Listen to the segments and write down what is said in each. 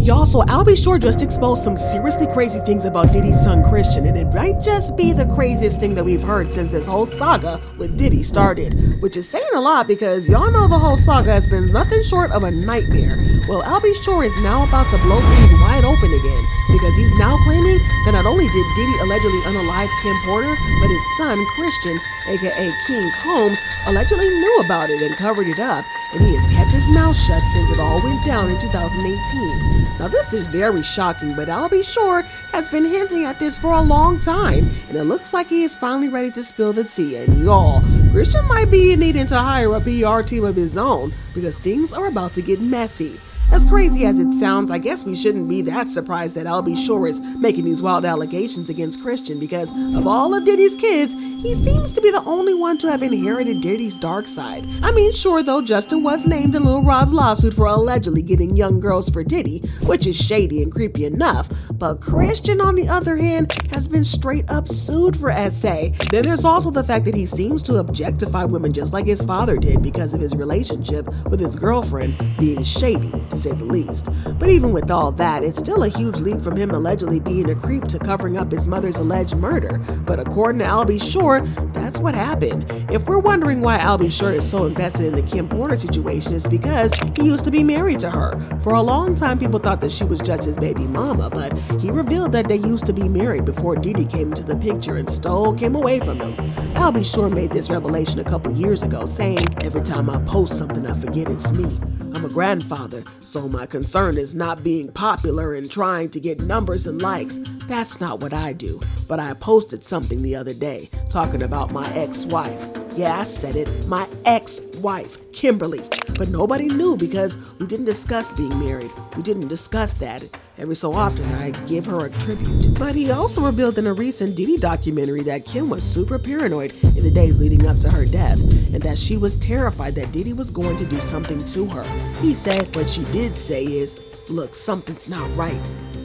Y'all, so Albie Shore just exposed some seriously crazy things about Diddy's son Christian, and it might just be the craziest thing that we've heard since this whole saga with Diddy started, which is saying a lot because y'all know the whole saga has been nothing short of a nightmare. Well, Albie Shore is now about to blow things wide open again because he's now claiming that not only did Diddy allegedly unalive Kim Porter, but his son Christian, aka King Combs, allegedly knew about it and covered it up, and he has kept his mouth shut since it all went down in 2018. Now this is very shocking, but Albie Shore has been hinting at this for a long time, and it looks like he is finally ready to spill the tea. And y'all, Christian might be needing to hire a PR team of his own because things are about to get messy. As crazy as it sounds, I guess we shouldn't be that surprised that Albie Shore is making these wild allegations against Christian because of all of Diddy's kids, he seems to be the only one to have inherited Diddy's dark side. I mean, sure though, Justin was named in Lil Rod's lawsuit for allegedly getting young girls for Diddy, which is shady and creepy enough, but Christian, on the other hand, has been straight up sued for SA. Then there's also the fact that he seems to objectify women just like his father did because of his relationship with his girlfriend being shady, to say the least. But even with all that, it's still a huge leap from him allegedly being a creep to covering up his mother's alleged murder. But according to Albie Shore, that's what happened. If we're wondering why Albie Shore is so invested in the Kim Porter situation, it's because he used to be married to her. For a long time, people thought that she was just his baby mama, but he revealed that they used to be married before Diddy came into the picture and stole Kim away from him. Albie Shore made this revelation a couple years ago, saying, "Every time I post something, I forget it's me. I'm a grandfather, so my concern is not being popular and trying to get numbers and likes. That's not what I do. But I posted something the other day talking about my ex-wife. Yeah, I said it, my ex-wife, Kimberly. But nobody knew because we didn't discuss being married. We didn't discuss that. Every so often, I give her a tribute." But he also revealed in a recent Diddy documentary that Kim was super paranoid in the days leading up to her death, and that she was terrified that Diddy was going to do something to her. He said what she did say is, "Look, something's not right.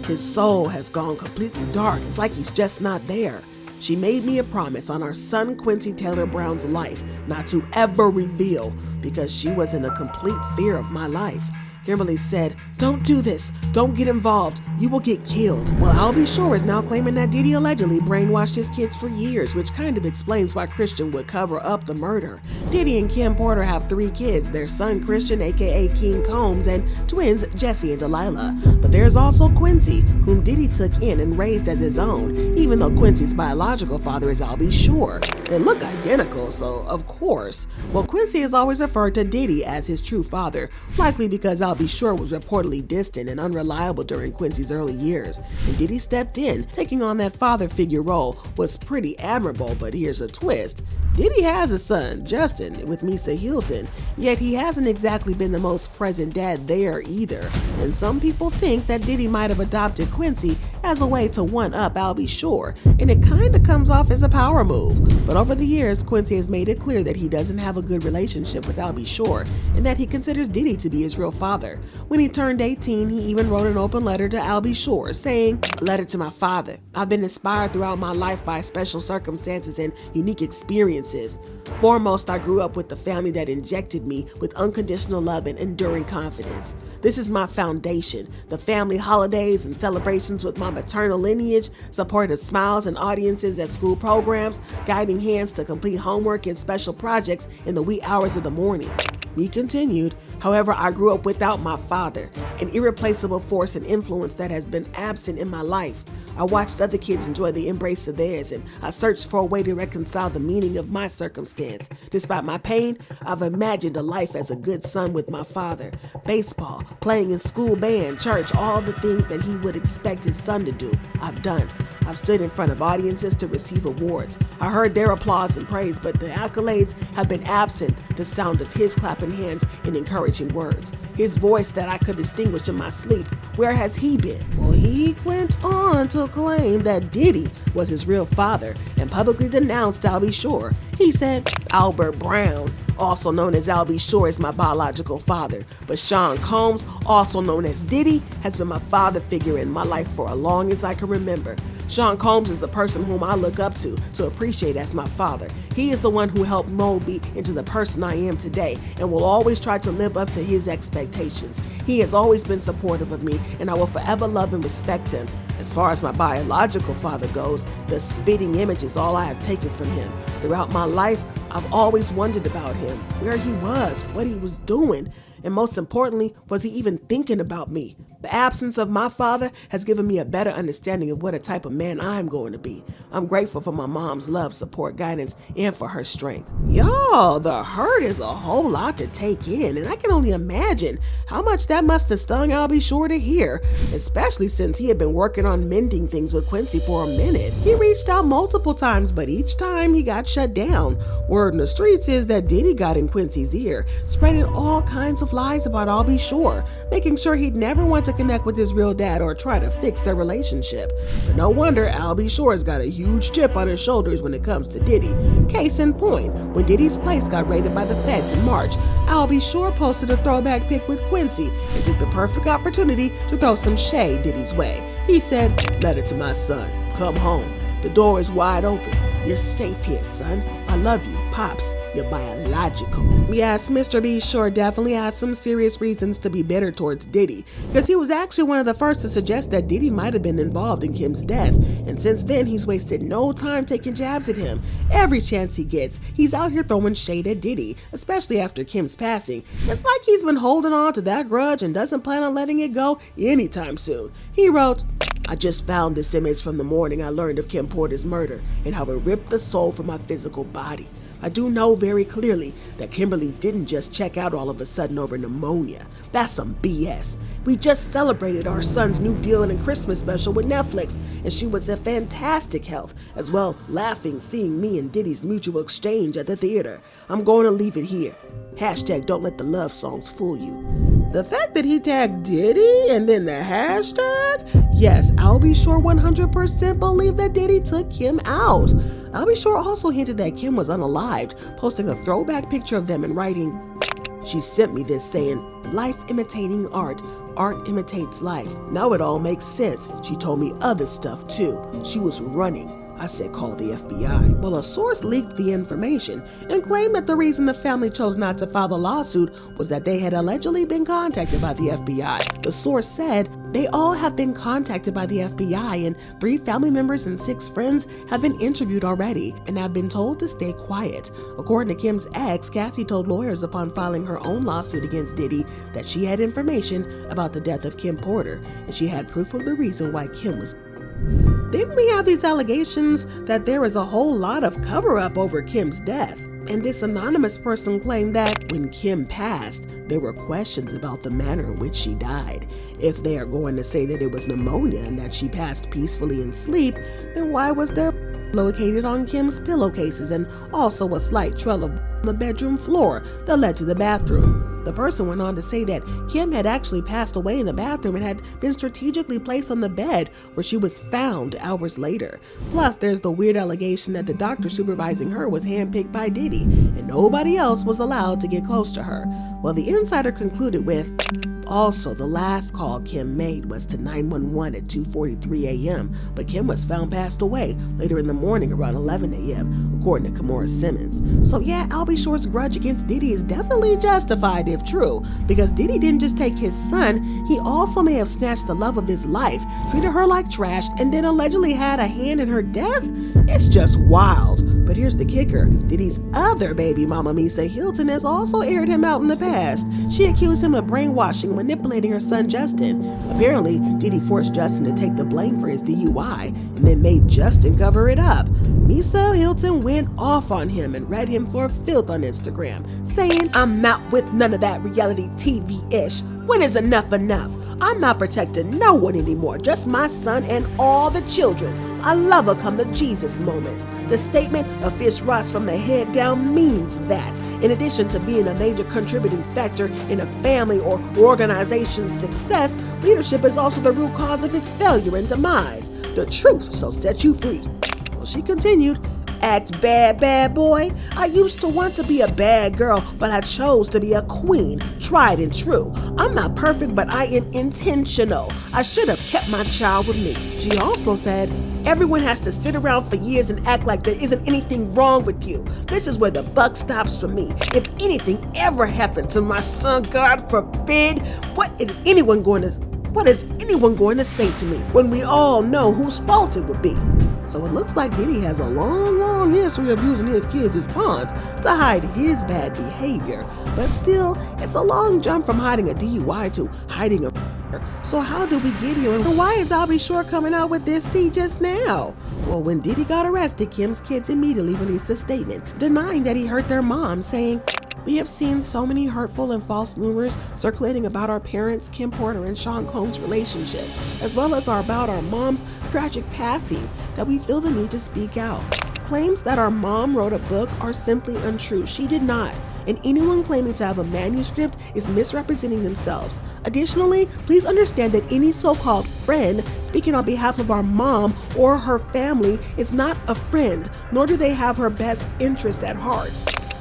His soul has gone completely dark. It's like he's just not there. She made me a promise on our son Quincy Taylor Brown's life not to ever reveal because she was in a complete fear of my life." Kimberly said, "Don't do this. Don't get involved. You will get killed." Well, Albie Shore is now claiming that Diddy allegedly brainwashed his kids for years, which kind of explains why Christian would cover up the murder. Diddy and Kim Porter have 3 kids, their son Christian, aka King Combs, and twins Jesse and Delilah. But there's also Quincy, whom Diddy took in and raised as his own, even though Quincy's biological father is Albie Shore. They look identical, so of course. Well, Quincy has always referred to Diddy as his true father, likely because Albie Shore was reportedly distant and unreliable during Quincy's early years, and Diddy stepped in, taking on that father figure role was pretty admirable. But here's a twist. Diddy has a son, Justin, with Misa Hilton, yet he hasn't exactly been the most present dad there either. And some people think that Diddy might have adopted Quincy as a way to one-up Albie Shore, and it kinda comes off as a power move. But over the years, Quincy has made it clear that he doesn't have a good relationship with Albie Shore, and that he considers Diddy to be his real father. When he turned 18, he even wrote an open letter to Albie Shore, saying, "A letter to my father. I've been inspired throughout my life by special circumstances and unique experiences. Foremost, I grew up with the family that injected me with unconditional love and enduring confidence. This is my foundation, the family holidays and celebrations with my maternal lineage, supportive smiles and audiences at school programs, guiding hands to complete homework and special projects in the wee hours of the morning." He continued, "However, I grew up without my father, an irreplaceable force and influence that has been absent in my life. I watched other kids enjoy the embrace of theirs, and I searched for a way to reconcile the meaning of my circumstance. Despite my pain, I've imagined a life as a good son with my father. Baseball, playing in school band, church, all the things that he would expect his son to do, I've done. I've stood in front of audiences to receive awards. I heard their applause and praise, but the accolades have been absent, the sound of his clapping hands and encouraging words. His voice that I could distinguish in my sleep. Where has he been?" Well, he went on to claim that Diddy was his real father and publicly denounced Albie Shore. He said, "Albert Brown, also known as Albie Shore, is my biological father, but Sean Combs, also known as Diddy, has been my father figure in my life for as long as I can remember. Sean Combs is the person whom I look up to appreciate as my father. He is the one who helped mold me into the person I am today and will always try to live up to his expectations. He has always been supportive of me, and I will forever love and respect him. As far as my biological father goes, the spitting image is all I have taken from him. Throughout my life, I've always wondered about him, where he was, what he was doing, and most importantly, was he even thinking about me? The absence of my father has given me a better understanding of what a type of man I'm going to be. I'm grateful for my mom's love, support, guidance, and for her strength. Y'all, the hurt is a whole lot to take in, and I can only imagine how much that must have stung I'll be sure to hear, especially since he had been working on mending things with Quincy for a minute. He reached out multiple times, but each time he got shut down. Word in the streets is that Diddy got in Quincy's ear, spreading all kinds of lies about I'll be sure, making sure he'd never want to connect with his real dad or try to fix their relationship. But no wonder Al B. Sure's got a huge chip on his shoulders when it comes to Diddy. Case in point, when Diddy's place got raided by the feds in March, Al B. Sure posted a throwback pic with Quincy and took the perfect opportunity to throw some shade Diddy's way. He said, "Letter to my son, come home. The door is wide open. You're safe here, son. I love you, Pops. You're biological." Yes, Mr. B sure definitely has some serious reasons to be bitter towards Diddy, because he was actually one of the first to suggest that Diddy might have been involved in Kim's death, and since then he's wasted no time taking jabs at him. Every chance he gets, he's out here throwing shade at Diddy, especially after Kim's passing. It's like he's been holding on to that grudge and doesn't plan on letting it go anytime soon. He wrote, "I just found this image from the morning I learned of Kim Porter's murder and how it ripped the soul from my physical body. I do know very clearly that Kimberly didn't just check out all of a sudden over pneumonia. That's some BS. We just celebrated our son's new deal in a Christmas special with Netflix, and she was in fantastic health, as well laughing seeing me and Diddy's mutual exchange at the theater. I'm going to leave it here. Hashtag don't let the love songs fool you." The fact that he tagged Diddy and then the hashtag? Yes, I'll be sure 100% believe that Diddy took Kim out. I'll be sure also hinted that Kim was unalived, posting a throwback picture of them and writing, "She sent me this saying, life imitating art. Art imitates life. Now it all makes sense. She told me other stuff too. She was running. I said call the FBI." Well, a source leaked the information and claimed that the reason the family chose not to file the lawsuit was that they had allegedly been contacted by the FBI. The source said, "They all have been contacted by the FBI, and 3 family members and 6 friends have been interviewed already and have been told to stay quiet." According to Kim's ex, Cassie told lawyers upon filing her own lawsuit against Diddy that she had information about the death of Kim Porter, and she had proof of the reason why Kim was. Then we have these allegations that there is a whole lot of cover-up over Kim's death. And this anonymous person claimed that when Kim passed, there were questions about the manner in which she died. If they are going to say that it was pneumonia and that she passed peacefully in sleep, then why was there located on Kim's pillowcases and also a slight trail on the bedroom floor that led to the bathroom? The person went on to say that Kim had actually passed away in the bathroom and had been strategically placed on the bed where she was found hours later. Plus, there's the weird allegation that the doctor supervising her was handpicked by Diddy and nobody else was allowed to get close to her. Well, the insider concluded with, also, the last call Kim made was to 911 at 2:43 a.m., but Kim was found passed away later in the morning around 11 a.m., according to Kimora Simmons. So yeah, I'll be sure's grudge against Diddy is definitely justified if true, because Diddy didn't just take his son, he also may have snatched the love of his life, treated her like trash, and then allegedly had a hand in her death? It's just wild. But here's the kicker, Diddy's other baby mama, Misa Hilton, has also aired him out in the past. She accused him of brainwashing and manipulating her son Justin. Apparently, Diddy forced Justin to take the blame for his DUI and then made Justin cover it up. Misa Hilton went off on him and read him for filth on Instagram, saying, "I'm not with none of that reality TV-ish. When is enough enough? I'm not protecting no one anymore, just my son and all the children. I love a come to Jesus moment." The statement, "a fish rots from the head down," means that, in addition to being a major contributing factor in a family or organization's success, leadership is also the root cause of its failure and demise. The truth shall set you free. Well, she continued, act bad, bad boy. I used to want to be a bad girl, but I chose to be a queen, tried and true. I'm not perfect, but I am intentional. I should have kept my child with me. She also said, everyone has to sit around for years and act like there isn't anything wrong with you. This is where the buck stops for me. If anything ever happened to my son, God forbid, what is anyone going to say to me when we all know whose fault it would be? So it looks like Diddy has a long history of using his kids as pawns to hide his bad behavior. But still, it's a long jump from hiding a DUI to hiding a murder. So how did we get here, and why is I'll Be Sure coming out with this tea just now? Well, when Diddy got arrested, Kim's kids immediately released a statement denying that he hurt their mom, saying, "We have seen so many hurtful and false rumors circulating about our parents, Kim Porter and Sean Combs' relationship, as well as about our mom's tragic passing, that we feel the need to speak out. Claims that our mom wrote a book are simply untrue. She did not. And anyone claiming to have a manuscript is misrepresenting themselves. Additionally, please understand that any so-called friend speaking on behalf of our mom or her family is not a friend, nor do they have her best interest at heart."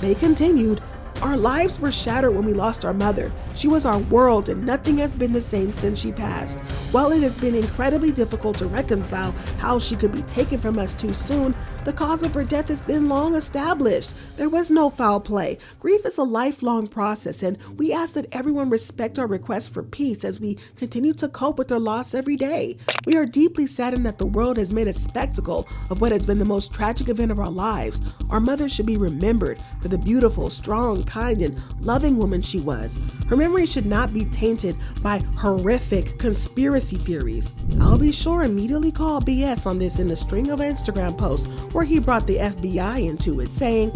They continued, "Our lives were shattered when we lost our mother. She was our world, and nothing has been the same since she passed. While it has been incredibly difficult to reconcile how she could be taken from us too soon, the cause of her death has been long established. There was no foul play. Grief is a lifelong process, and we ask that everyone respect our request for peace as we continue to cope with her loss every day. We are deeply saddened that the world has made a spectacle of what has been the most tragic event of our lives. Our mother should be remembered for the beautiful, strong, kind, and loving woman she was. Her memory should not be tainted by horrific conspiracy theories." I'll Be Sure immediately called BS on this in a string of Instagram posts where he brought the FBI into it, saying,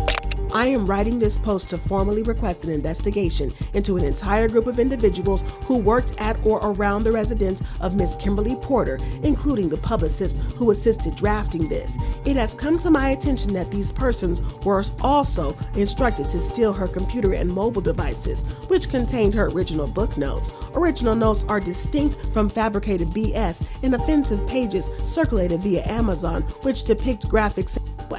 "I am writing this post to formally request an investigation into an entire group of individuals who worked at or around the residence of Miss Kimberly Porter, including the publicist who assisted drafting this. It has come to my attention that these persons were also instructed to steal her computer and mobile devices, which contained her original book notes. Original notes are distinct from fabricated BS and offensive pages circulated via Amazon, which depict graphic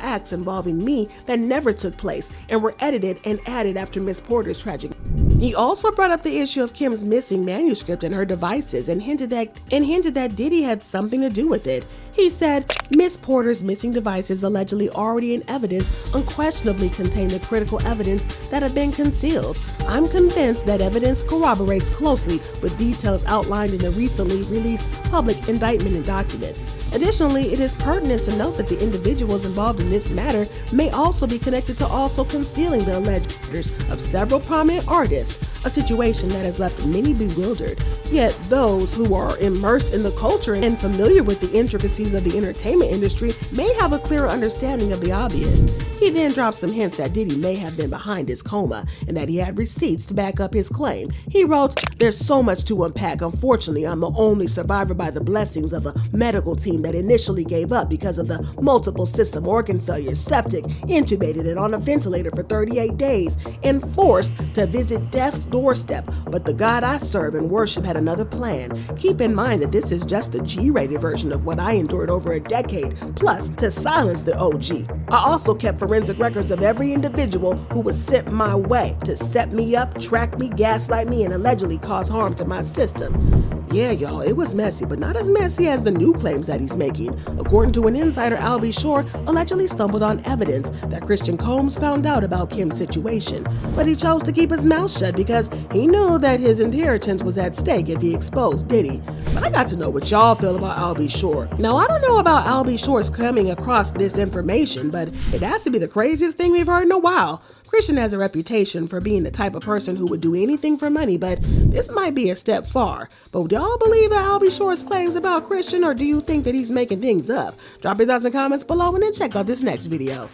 acts involving me that never took place and were edited and added after Miss Porter's tragic." He also brought up the issue of Kim's missing manuscript and her devices and hinted that Diddy had something to do with it. He said, "Miss Porter's missing devices, allegedly already in evidence, unquestionably contain the critical evidence that had been concealed. I'm convinced that evidence corroborates closely with details outlined in the recently released public indictment and documents. Additionally, it is pertinent to note that the individuals involved in this matter may also be connected to also concealing the alleged murders of several prominent artists, a situation that has left many bewildered. Yet those who are immersed in the culture and familiar with the intricacies of the entertainment industry may have a clearer understanding of the obvious." He then dropped some hints that Diddy may have been behind his coma and that he had receipts to back up his claim. He wrote, "There's so much to unpack. Unfortunately, I'm the only survivor by the blessings of a medical team that initially gave up because of the multiple system organ failures, septic, intubated and on a ventilator for 38 days, and forced to visit death's doorstep. But the God I serve and worship had another plan. Keep in mind that this is just the G-rated version of what I endured over a decade, plus to silence the OG. I also kept forensic records of every individual who was sent my way to set me up, track me, gaslight me, and allegedly cause harm to my system." Yeah, y'all, it was messy, but not as messy as the new claims that he's making. According to an insider, I'll Be Sure allegedly stumbled on evidence that Christian Combs found out about Kim's situation, but he chose to keep his mouth shut because he knew that his inheritance was at stake if he exposed Diddy. But I got to know what y'all feel about I'll Be Sure. Now, I don't know about I'll Be Sure's coming across this information, but it has to be the craziest thing we've heard in a while. Christian has a reputation for being the type of person who would do anything for money, but this might be a step far. But do y'all believe that I'll Be Sure's claims about Christian, or do you think that he's making things up? Drop your thoughts and comments below and then check out this next video.